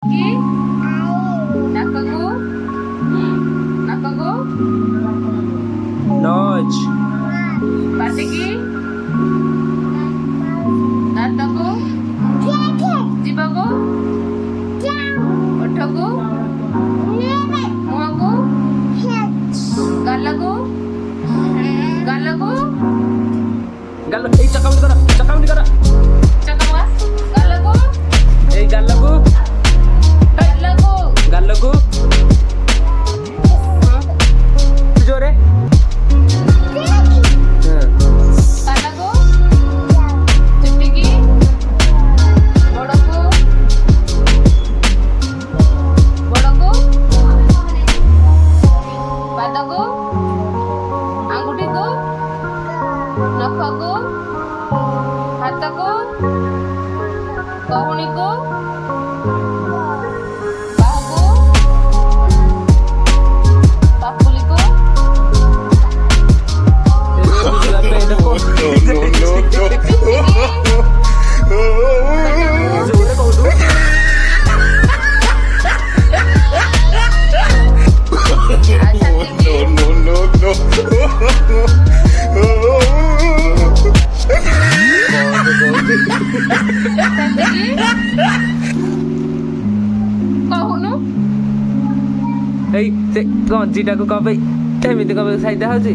କି ନାକକୁ ନାକକୁ ନୋଜ୍ ପାଟିକି ଦାନ୍ତକୁ ଜିଭକୁ ଓଠକୁ ମୁହଁକୁ ଗାଲକୁ ଗାଲକୁ ଗାଲ ଏଇ ଚକାମୁଣ୍ଡି କର ଚକମା ଗାଲକୁ ଏଇ ଗାଲକୁ ଗାଲକୁ ଜୋରେ ଗାଲକୁ ଚୁଟିକି ଗୋଡ଼କୁ ପାଦକୁ ଆଙ୍ଗୁଠିକୁ ନଖକୁ ହାତକୁ କହୁଣୀକୁ ବାହୁକୁ ପାପୁଲିକୁ ଜୋରେ କହୁଛୁ କହୁନୁ ଏଇ ସେ ଗଞ୍ଜିଟାକୁ କଣ ପାଇଁ ଏମିତି କଣ ପାଇଁ ସାଇଦା ହଉଛି